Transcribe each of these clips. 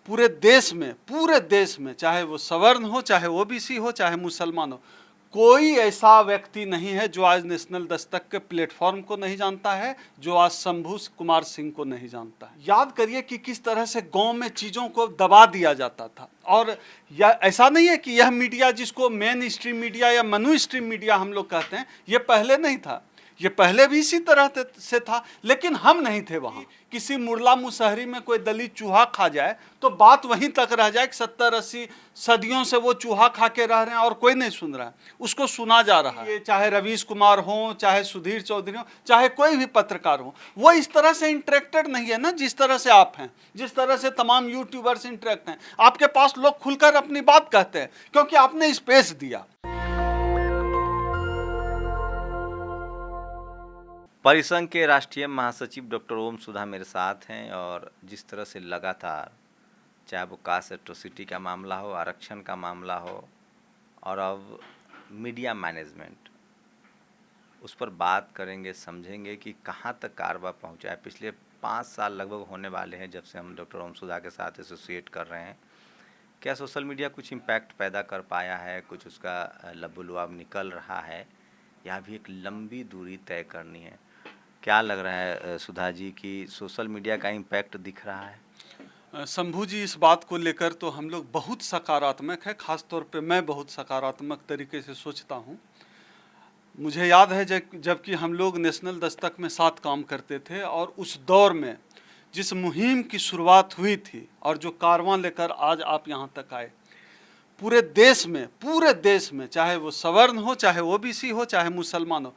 पूरे देश में चाहे वो सवर्ण हो, चाहे ओबीसी हो, चाहे मुसलमान हो, कोई ऐसा व्यक्ति नहीं है जो आज नेशनल दस्तक के प्लेटफॉर्म को नहीं जानता है, जो आज शंभू कुमार सिंह को नहीं जानता है। याद करिए कि किस तरह से गांव में चीज़ों को दबा दिया जाता था। और यह ऐसा नहीं है कि यह मीडिया जिसको मेन स्ट्रीम मीडिया या मनु स्ट्रीम मीडिया हम लोग कहते हैं, ये पहले नहीं था, ये पहले भी इसी तरह से था, लेकिन हम नहीं थे वहाँ। किसी मुरला मुसहरी में कोई दलित चूहा खा जाए तो बात वहीं तक रह जाए कि 70-80 सदियों से वो चूहा खा के रह रहे हैं और कोई नहीं सुन रहा है, उसको सुना जा रहा है। चाहे रवीश कुमार हो, चाहे सुधीर चौधरी हो, चाहे कोई भी पत्रकार हो, वो इस तरह से इंटरेक्टेड नहीं है ना जिस तरह से आप हैं, जिस तरह से तमाम यूट्यूबर्स इंटरेक्ट हैं। आपके पास लोग खुलकर अपनी बात कहते हैं क्योंकि आपने स्पेस दिया। परिसंघ के राष्ट्रीय महासचिव डॉक्टर ओम सुधा मेरे साथ हैं और जिस तरह से लगातार चाहे वो कास्ट एट्रोसिटी का मामला हो, आरक्षण का मामला हो और अब मीडिया मैनेजमेंट, उस पर बात करेंगे, समझेंगे कि कहाँ तक कारवां पहुँचा है। पिछले 5 साल लगभग होने वाले हैं जब से हम डॉक्टर ओम सुधा के साथ एसोसिएट कर रहे हैं। क्या सोशल मीडिया कुछ इम्पैक्ट पैदा कर पाया है, कुछ उसका लबुलुआब निकल रहा है, या भी एक लंबी दूरी तय करनी है? क्या लग रहा है सुधा जी कि सोशल मीडिया का इम्पैक्ट दिख रहा है? शंभू जी, इस बात को लेकर तो हम लोग बहुत सकारात्मक है, ख़ास तौर पे मैं बहुत सकारात्मक तरीके से सोचता हूँ। मुझे याद है जबकि हम लोग नेशनल दस्तक में साथ काम करते थे और उस दौर में जिस मुहिम की शुरुआत हुई थी और जो कारवां लेकर आज आप यहाँ तक आए, पूरे देश में चाहे वो सवर्ण हो, चाहे ओबीसी हो, चाहे मुसलमान हो,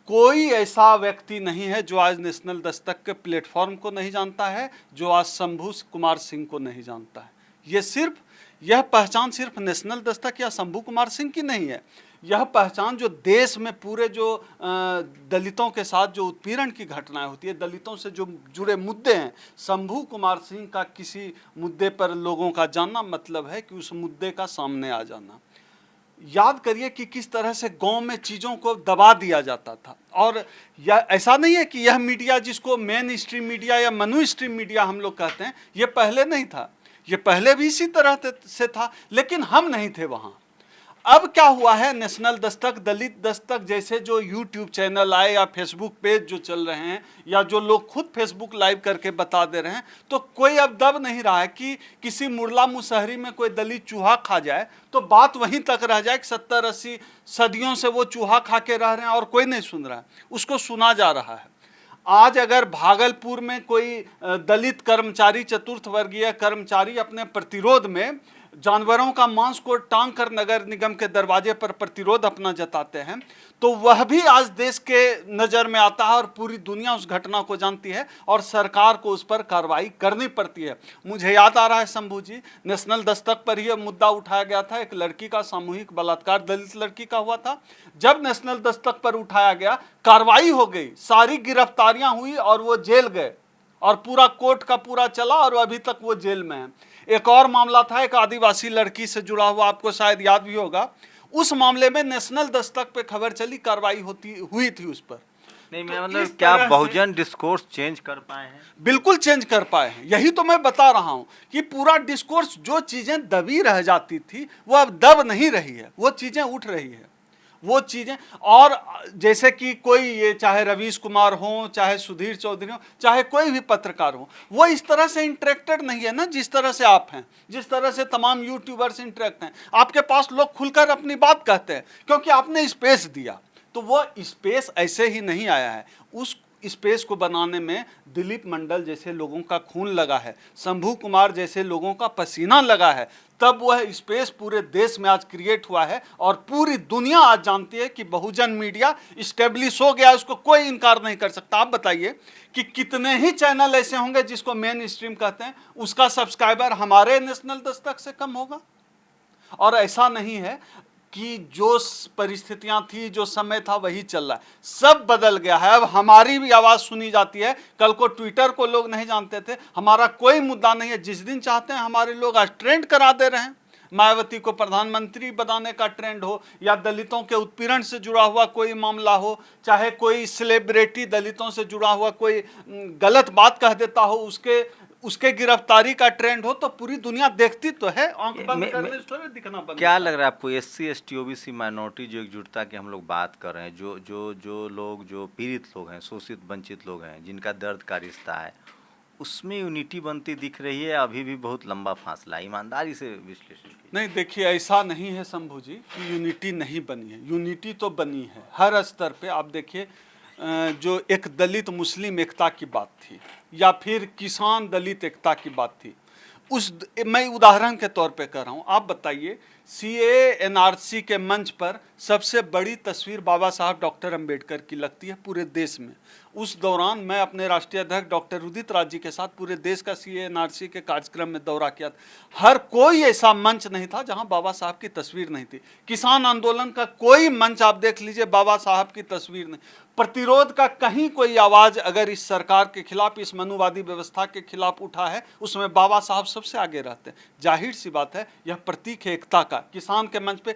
कोई ऐसा व्यक्ति नहीं है जो आज नेशनल दस्तक के प्लेटफॉर्म को नहीं जानता है, जो आज शंभू कुमार सिंह को नहीं जानता है। यह पहचान सिर्फ नेशनल दस्तक या शंभू कुमार सिंह की नहीं है, यह पहचान जो देश में पूरे जो दलितों के साथ जो उत्पीड़न की घटनाएं होती है, दलितों से जो जुड़े मुद्दे हैं, शंभू कुमार सिंह का किसी मुद्दे पर लोगों का जानना मतलब है कि उस मुद्दे का सामने आ जाना। याद करिए कि किस तरह से गांव में चीज़ों को दबा दिया जाता था। और यह ऐसा नहीं है कि यह मीडिया जिसको मेन स्ट्रीम मीडिया या मनु स्ट्रीम मीडिया हम लोग कहते हैं, ये पहले नहीं था, ये पहले भी इसी तरह से था, लेकिन हम नहीं थे वहाँ। अब क्या हुआ है, नेशनल दस्तक, दलित दस्तक जैसे जो यूट्यूब चैनल आए या फेसबुक पेज जो चल रहे हैं, या जो लोग खुद फेसबुक लाइव करके बता दे रहे हैं, तो कोई अब दब नहीं रहा है कि किसी मुरला मुसहरी में कोई दलित चूहा खा जाए तो बात वहीं तक रह जाए कि 70-80 सदियों से वो चूहा खा के रह रहे हैं और कोई नहीं सुन रहा है, उसको सुना जा रहा है। आज अगर भागलपुर में कोई दलित कर्मचारी, चतुर्थ वर्गीय कर्मचारी अपने प्रतिरोध में जानवरों का मांस को टांग कर नगर निगम के दरवाजे पर प्रतिरोध अपना जताते हैं, तो वह भी आज देश के नज़र में आता है और पूरी दुनिया उस घटना को जानती है और सरकार को उस पर कार्रवाई करनी पड़ती है। मुझे याद आ रहा है शंभू जी, नेशनल दस्तक पर यह मुद्दा उठाया गया था, एक लड़की का सामूहिक बलात्कार दलित लड़की का हुआ था। जब नेशनल दस्तक पर उठाया गया, कार्रवाई हो गई, सारी गिरफ्तारियां हुई और वो जेल गए और पूरा कोर्ट का पूरा चला और अभी तक वो जेल में है। एक और मामला था, एक आदिवासी लड़की से जुड़ा हुआ, आपको शायद याद भी होगा, उस मामले में नेशनल दस्तक पे खबर चली, कार्रवाई हुई थी उस पर। नहीं, मैं मतलब क्या बहुजन डिस्कोर्स चेंज कर पाए हैं? बिल्कुल चेंज कर पाए हैं, यही तो मैं बता रहा हूं कि पूरा डिस्कोर्स, जो चीजें दबी रह जाती थी वो अब दब नहीं रही है, वो चीजें उठ रही है, वो चीज़ें। और जैसे कि कोई, ये चाहे रवीश कुमार हो, चाहे सुधीर चौधरी हो, चाहे कोई भी पत्रकार हो, वो इस तरह से इंटरेक्टेड नहीं है ना जिस तरह से आप हैं, जिस तरह से तमाम यूट्यूबर्स इंटरेक्ट हैं। आपके पास लोग खुलकर अपनी बात कहते हैं क्योंकि आपने स्पेस दिया। तो वो स्पेस ऐसे ही नहीं आया है, उस स्पेस को बनाने में दिलीप मंडल जैसे लोगों का खून लगा है, शंभू कुमार जैसे लोगों का पसीना लगा है, तब वह स्पेस पूरे देश में आज क्रिएट हुआ है और पूरी दुनिया आज जानती है कि बहुजन मीडिया इस्टेब्लिश हो गया, उसको कोई इनकार नहीं कर सकता। आप बताइए कि कितने ही चैनल ऐसे होंगे जिसको मेन स्ट्रीम कहते हैं, उसका सब्सक्राइबर हमारे नेशनल दस्तक से कम होगा। और ऐसा नहीं है कि जो परिस्थितियां थी, जो समय था, वही चल रहा है, सब बदल गया है। अब हमारी भी आवाज़ सुनी जाती है। कल को ट्विटर को लोग नहीं जानते थे, हमारा कोई मुद्दा नहीं है, जिस दिन चाहते हैं हमारे लोग आज ट्रेंड करा दे रहे हैं। मायावती को प्रधानमंत्री बनाने का ट्रेंड हो, या दलितों के उत्पीड़न से जुड़ा हुआ कोई मामला हो, चाहे कोई सेलिब्रिटी दलितों से जुड़ा हुआ कोई गलत बात कह देता हो, उसके गिरफ्तारी का ट्रेंड हो तो पूरी दुनिया देखती तो है, आंख बंद करने से थोड़ी दिखना बंद। क्या लग रहा है आपको, SC ST OBC माइनॉरिटी जो एकजुटता की हम लोग बात कर रहे हैं, जो लोग, जो पीड़ित लोग हैं, शोषित वंचित लोग हैं, जिनका दर्द का रिश्ता है, उसमें यूनिटी बनती दिख रही है? अभी भी बहुत लंबा फासला, ईमानदारी से विश्लेषण कीजिए। नहीं, देखिए ऐसा नहीं है शंभू जी कि यूनिटी नहीं बनी है, यूनिटी तो बनी है हर स्तर पे। आप देखिए जो एक दलित मुस्लिम एकता की बात थी या फिर किसान दलित एकता की बात थी, मैं उदाहरण के तौर पे कर रहा हूँ। आप बताइए CAA NRC के मंच पर सबसे बड़ी तस्वीर बाबा साहब डॉक्टर अंबेडकर की लगती है पूरे देश में। उस दौरान मैं अपने राष्ट्रीय अध्यक्ष डॉक्टर उदित राज जी के साथ पूरे देश का CAA NRC के कार्यक्रम में दौरा किया था। हर कोई ऐसा मंच नहीं था जहां बाबा साहब की तस्वीर नहीं थी। किसान आंदोलन का कोई मंच आप देख लीजिए, बाबा साहब की तस्वीर नहीं। प्रतिरोध का कहीं कोई आवाज अगर इस सरकार के खिलाफ, इस मनुवादी व्यवस्था के खिलाफ उठा है, उसमें बाबा साहब सबसे आगे रहते हैं। जाहिर सी बात है, यह प्रतीक है एकता का। किसान के मंच पे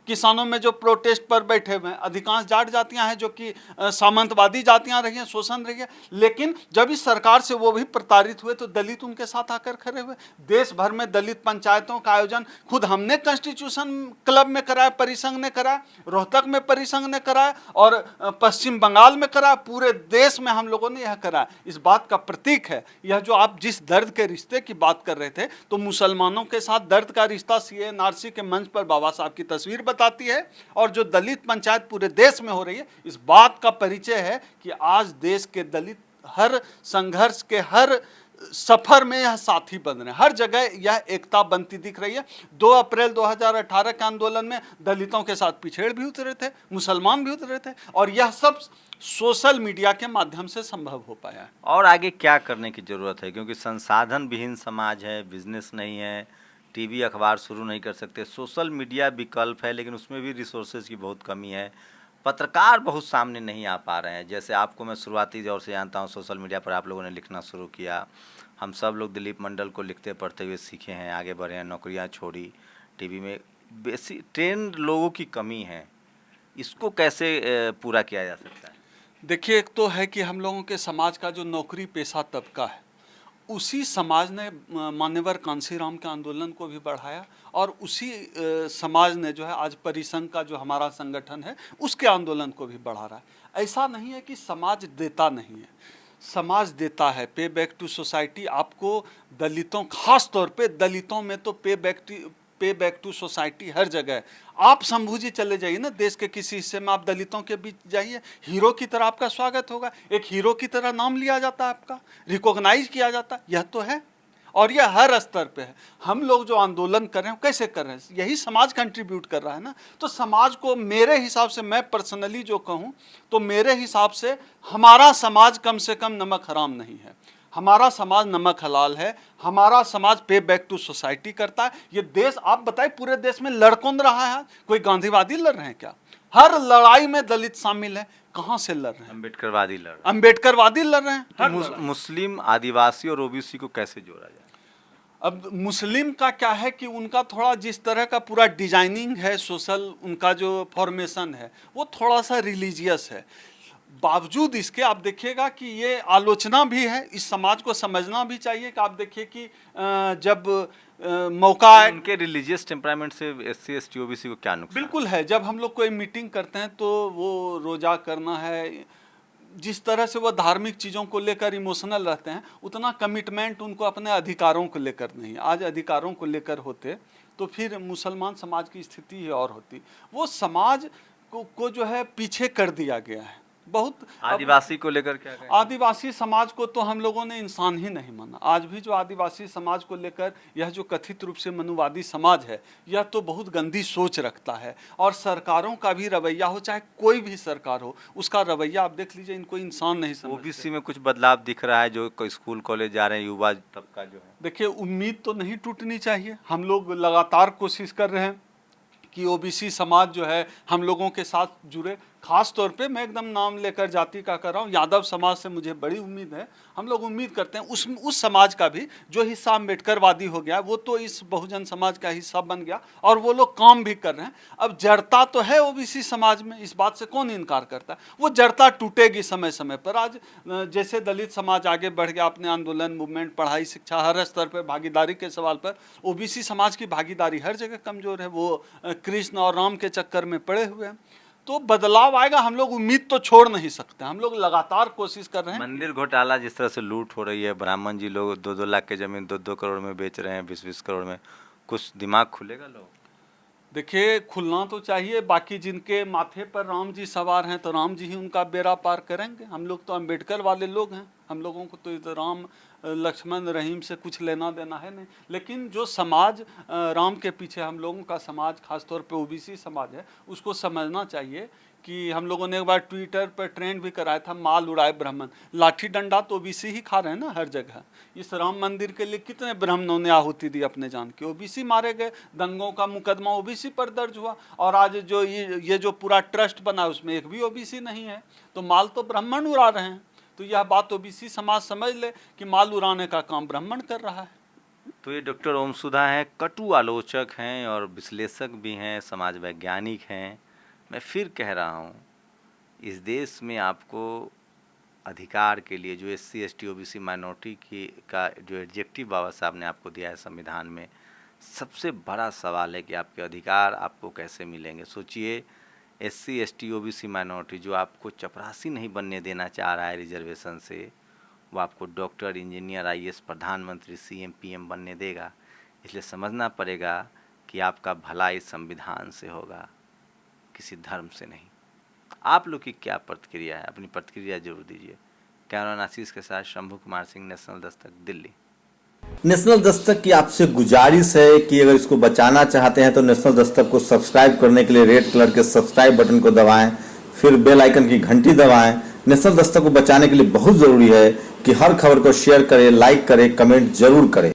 किसानों में जो प्रोटेस्ट पर बैठे हुए हैं, अधिकांश जाट जातियां हैं जो कि सामंतवादी जातियां रही हैं, शोषण रही है, लेकिन जब इस सरकार से वो भी प्रताड़ित हुए तो दलित उनके साथ आकर खड़े हुए। देश भर में दलित पंचायतों का आयोजन खुद हमने कॉन्स्टिट्यूशन क्लब में कराया, परिसंघ ने कराया, रोहतक में परिसंघ ने कराया और पश्चिम बंगाल में कराया। पूरे देश में हम लोगों ने यह कराया। इस बात का प्रतीक है यह जो आप जिस दर्द के रिश्ते की बात कर रहे थे, तो मुसलमानों के साथ दर्द का रिश्ता CAA NRC के मंच पर बाबा साहब की तस्वीर बताती है। और जो दलित पंचायत पूरे देश में हो रही है, इस बात का परिचय है कि आज देश के दलित हर संघर्ष के हर सफर में यह साथी बन रहे हैं। हर जगह यह एकता बनती दिख रही है। 2 अप्रैल 2018 के आंदोलन में दलितों के साथ पिछेड़ भी उतरे थे, मुसलमान भी उतरे थे, और यह सब सोशल मीडिया के माध्यम से संभव हो पाया है। और आगे क्या करने की ज़रूरत है, क्योंकि संसाधन विहीन समाज है, बिजनेस नहीं है, टीवी अखबार शुरू नहीं कर सकते, सोशल मीडिया विकल्प है लेकिन उसमें भी रिसोर्सेज की बहुत कमी है, पत्रकार बहुत सामने नहीं आ पा रहे हैं। जैसे आपको मैं शुरुआती दौर से जानता हूँ, सोशल मीडिया पर आप लोगों ने लिखना शुरू किया, हम सब लोग दिलीप मंडल को लिखते पढ़ते हुए सीखे हैं, आगे बढ़े हैं, नौकरियाँ छोड़ी, टीवी में बेसिक ट्रेंड लोगों की कमी है, इसको कैसे पूरा किया जा सकता है? देखिए, एक तो है कि हम लोगों के समाज का जो नौकरी पेशा तबका है, उसी समाज ने मान्यवर कांसीराम के आंदोलन को भी बढ़ाया और उसी समाज ने जो है आज परिसंघ का जो हमारा संगठन है उसके आंदोलन को भी बढ़ा रहा है। ऐसा नहीं है कि समाज देता नहीं है, समाज देता है। पे बैक टू सोसाइटी आपको दलितों, खास तौर पे दलितों में तो पे बैक टू सोसाइटी हर जगह है। आप शंभू जी चले जाइए ना, देश के किसी हिस्से में आप दलितों के बीच जाइए, हीरो की तरह आपका स्वागत होगा, एक हीरो की तरह नाम लिया जाता है, आपका रिकॉग्नाइज किया जाता है। यह तो है, और यह हर स्तर पे है। हम लोग जो आंदोलन कर रहे हैं कैसे कर रहे हैं, यही समाज कंट्रीब्यूट कर रहा है ना। तो समाज को मेरे हिसाब से, मैं पर्सनली जो कहूँ तो मेरे हिसाब से हमारा समाज कम से कम नमक हराम नहीं है, हमारा समाज नमक हलाल है, हमारा समाज पे बैक टू सोसाइटी करता है। ये देश, आप बताइए, पूरे देश में लड़ कौन रहा है? कोई गांधीवादी लड़ रहे हैं क्या? हर लड़ाई में दलित शामिल है। कहाँ से लड़ रहे हैं? अम्बेडकरवादी लड़ रहे हैं। अम्बेडकरवादी लड़ रहे हैं। तो मुस्लिम, आदिवासी और OBC को कैसे जोड़ा जाए? अब मुस्लिम का क्या है कि उनका थोड़ा जिस तरह का पूरा डिजाइनिंग है, सोशल उनका जो फॉर्मेशन है वो थोड़ा सा रिलीजियस है। बावजूद इसके आप देखिएगा कि ये आलोचना भी है, इस समाज को समझना भी चाहिए कि आप देखिए कि जब मौका आए, उनके रिलीजियस टेम्परामेंट से SC ST OBC को क्या नुकसान? बिल्कुल है। जब हम लोग कोई मीटिंग करते हैं तो वो रोजा करना है, जिस तरह से वो धार्मिक चीज़ों को लेकर इमोशनल रहते हैं, उतना कमिटमेंट उनको अपने अधिकारों को लेकर नहीं। आज अधिकारों को लेकर होते तो फिर मुसलमान समाज की स्थिति ही और होती। वो समाज को जो है पीछे कर दिया गया है बहुत। आदिवासी को लेकर क्या कहें? आदिवासी समाज को तो हम लोगों ने इंसान ही नहीं माना। आज भी जो आदिवासी समाज को लेकर यह जो कथित रूप से मनुवादी समाज है, यह तो बहुत गंदी सोच रखता है। और सरकारों का भी रवैया हो, चाहे कोई भी सरकार हो, उसका रवैया आप देख लीजिए, इनको इंसान नहीं समझते। OBC में कुछ बदलाव दिख रहा है, जो स्कूल कॉलेज जा रहे हैं युवा तबका जो है? देखिए, उम्मीद तो नहीं टूटनी चाहिए। हम लोग लगातार कोशिश कर रहे हैं कि OBC समाज जो है हम लोगों के साथ जुड़े। खास तौर पे मैं एकदम नाम लेकर जाति का कर रहा हूँ, यादव समाज से मुझे बड़ी उम्मीद है। हम लोग उम्मीद करते हैं उस समाज का भी जो हिस्सा अम्बेडकरवादी हो गया वो तो इस बहुजन समाज का हिस्सा बन गया और वो लोग काम भी कर रहे हैं। अब जड़ता तो है ओबीसी समाज में, इस बात से कौन इनकार करता है। वो जड़ता टूटेगी समय समय पर। आज जैसे दलित समाज आगे बढ़ गया अपने आंदोलन, मूवमेंट, पढ़ाई, शिक्षा, हर स्तर पर भागीदारी के सवाल पर, ओबीसी समाज की भागीदारी हर जगह कमजोर है। वो कृष्ण और राम के चक्कर में पड़े हुए हैं। तो बदलाव आएगा, हम लोग उम्मीद तो छोड़ नहीं सकते, हम लोग लगातार कोशिश कर रहे हैं। मंदिर घोटाला जिस तरह से लूट हो रही है, ब्राह्मण जी लोग 2-2 लाख के जमीन 2-2 करोड़ में बेच रहे हैं, 20-20 करोड़ में, कुछ दिमाग खुलेगा लोग? देखिए, खुलना तो चाहिए। बाकी जिनके माथे पर राम जी सवार हैं तो राम जी ही उनका बेड़ा पार करेंगे। हम लोग तो अम्बेडकर वाले लोग हैं, हम लोगों को तो राम लक्ष्मण रहीम से कुछ लेना देना है नहीं। लेकिन जो समाज राम के पीछे, हम लोगों का समाज, खासतौर पे ओबीसी समाज है, उसको समझना चाहिए कि हम लोगों ने एक बार ट्विटर पर ट्रेंड भी कराया था, माल उड़ाए ब्राह्मण। लाठी डंडा तो ओबीसी ही खा रहे हैं ना हर जगह। इस राम मंदिर के लिए कितने ब्राह्मणों ने आहुति दी अपने जान की, ओबीसी मारे गए। दंगों का मुकदमा ओबीसी पर दर्ज हुआ और आज जो ये जो पूरा ट्रस्ट बना उसमें एक भी ओबीसी नहीं है। तो माल तो ब्राह्मण उड़ा रहे हैं। तो यह बात ओबीसी समाज समझ ले कि माल उड़ाने का काम ब्राह्मण कर रहा है। तो ये डॉक्टर ओम सुधा हैं, कटु आलोचक हैं और विश्लेषक भी हैं, समाज वैज्ञानिक हैं। मैं फिर कह रहा हूँ, इस देश में आपको अधिकार के लिए जो SC ST OBC माइनॉरिटी की का जो एडजेक्टिव बाबा साहब ने आपको दिया है संविधान में, सबसे बड़ा सवाल है कि आपके अधिकार आपको कैसे मिलेंगे। सोचिए, SC ST OBC माइनॉरिटी जो आपको चपरासी नहीं बनने देना चाह रहा है रिजर्वेशन से, वो आपको डॉक्टर, इंजीनियर, IAS, प्रधानमंत्री, CM PM बनने देगा। इसलिए समझना पड़ेगा कि आपका भला इस संविधान से होगा, किसी धर्म से नहीं। आप लोग की क्या प्रतिक्रिया है? अपनी प्रतिक्रिया जरूर दीजिए। कैमरामैन आशीष के साथ शंभू कुमार सिंह, नेशनल दस्तक, दिल्ली। नेशनल दस्तक की आपसे गुजारिश है कि अगर इसको बचाना चाहते हैं तो नेशनल दस्तक को सब्सक्राइब करने के लिए रेड कलर के सब्सक्राइब बटन को दबाएं, फिर बेल आइकन की घंटी दबाएं। नेशनल दस्तक को बचाने के लिए बहुत जरूरी है कि हर खबर को शेयर करें, लाइक करें, कमेंट जरूर करें।